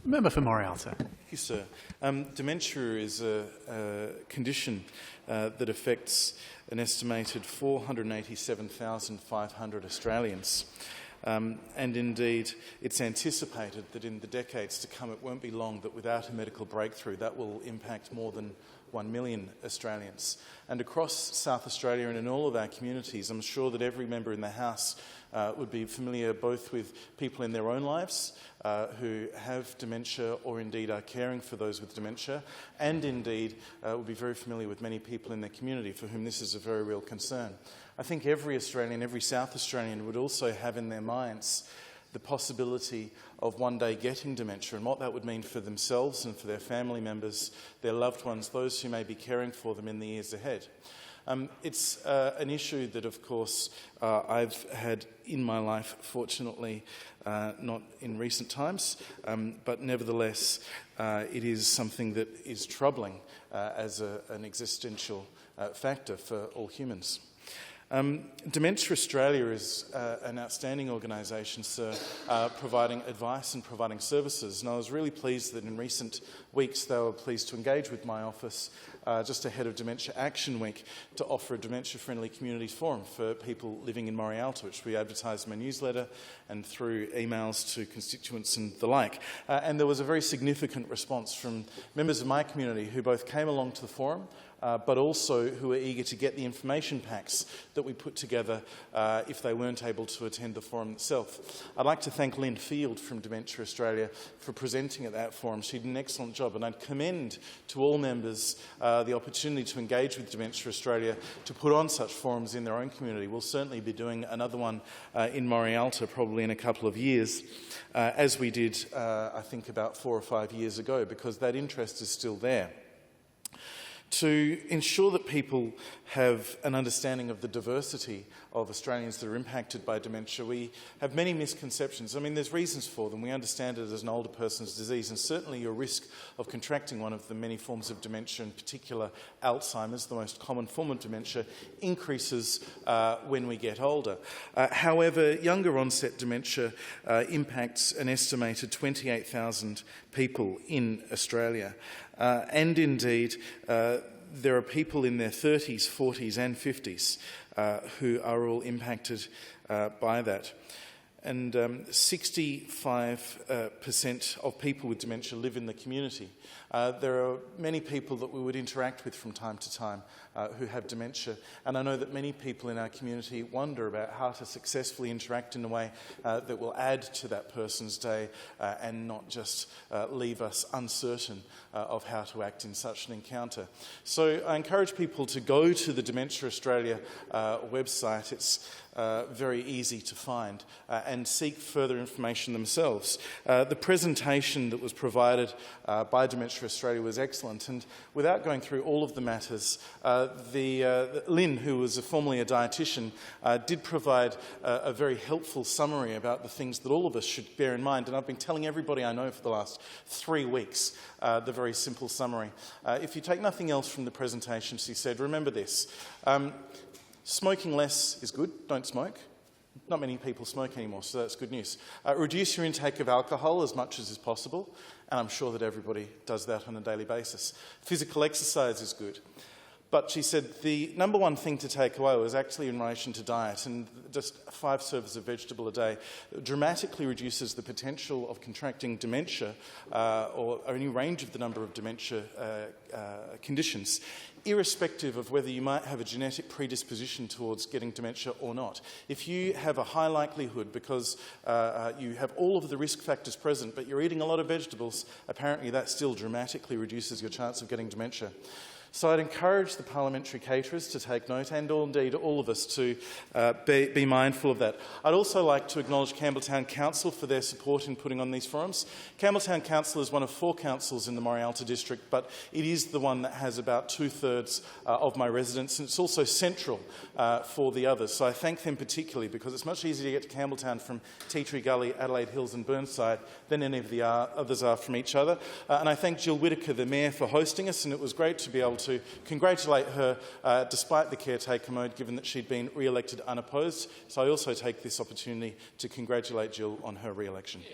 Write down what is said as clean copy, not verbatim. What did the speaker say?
Member for Morialta. Thank you, sir. Dementia is a condition that affects an estimated 487,500 Australians. And indeed, it's anticipated that in the decades to come, it won't be long that without a medical breakthrough, that will impact more than 1 million Australians. And across South Australia and in all of our communities, I'm sure that every member in the House would be familiar both with people in their own lives who have dementia or indeed are caring for those with dementia, and indeed would be very familiar with many people in their community for whom this is a very real concern. I think every Australian, every South Australian would also have in their minds the possibility of one day getting dementia and what that would mean for themselves and for their family members, their loved ones, those who may be caring for them in the years ahead. It's an issue that, of course, I've had in my life, fortunately, not in recent times, but nevertheless, it is something that is troubling as an existential factor for all humans. Dementia Australia is an outstanding organisation, sir, providing advice and providing services. And I was really pleased that in recent weeks they were pleased to engage with my office just ahead of Dementia Action Week to offer a dementia-friendly communities forum for people living in Morialta, which we advertised in my newsletter and through emails to constituents and the like. And there was a very significant response from members of my community who both came along to the forum but also who are eager to get the information packs that we put together if they weren't able to attend the forum itself. I'd like to thank Lynn Field from Dementia Australia for presenting at that forum. She did an excellent job, and I'd commend to all members the opportunity to engage with Dementia Australia to put on such forums in their own community. We'll certainly be doing another one in Morialta probably in a couple of years, as we did, I think, about 4 or 5 years ago, because that interest is still there. To ensure that people have an understanding of the diversity of Australians that are impacted by dementia, we have many misconceptions. I mean, there's reasons for them. We understand it as an older person's disease, and certainly your risk of contracting one of the many forms of dementia, in particular Alzheimer's, the most common form of dementia, increases when we get older. However, younger onset dementia impacts an estimated 28,000 people in Australia. And indeed, there are people in their 30s, 40s and 50s who are all impacted by that. And 65% of people with dementia live in the community. There are many people that we would interact with from time to time who have dementia, and I know that many people in our community wonder about how to successfully interact in a way that will add to that person's day and not just leave us uncertain of how to act in such an encounter. So I encourage people to go to the Dementia Australia website. It's very easy to find and seek further information themselves. The presentation that was provided by Dementia Australia was excellent, and without going through all of the matters, Lynn, who was formerly a dietitian, did provide a very helpful summary about the things that all of us should bear in mind, and I've been telling everybody I know for the last 3 weeks the very simple summary. If you take nothing else from the presentation, she said, remember this. Smoking less is good. Don't smoke. Not many people smoke anymore, so that's good news. Reduce your intake of alcohol as much as is possible, and I'm sure that everybody does that on a daily basis. Physical exercise is good. But she said the number one thing to take away was actually in relation to diet, and just 5 serves of vegetable a day dramatically reduces the potential of contracting dementia or any range of the number of dementia conditions, irrespective of whether you might have a genetic predisposition towards getting dementia or not. If you have a high likelihood because you have all of the risk factors present, but you're eating a lot of vegetables, apparently that still dramatically reduces your chance of getting dementia. So I'd encourage the parliamentary caterers to take note, and indeed all of us to be mindful of that. I'd also like to acknowledge Campbelltown Council for their support in putting on these forums. Campbelltown Council is one of 4 councils in the Morialta district, but it is the one that has about 2/3 of my residents, and it's also central for the others. So I thank them particularly, because it's much easier to get to Campbelltown from Tea Tree Gully, Adelaide Hills and Burnside than any of the others are from each other. And I thank Jill Whittaker, the Mayor, for hosting us, and it was great to be able to congratulate her despite the caretaker mode, given that she'd been re-elected unopposed. So I also take this opportunity to congratulate Jill on her re-election.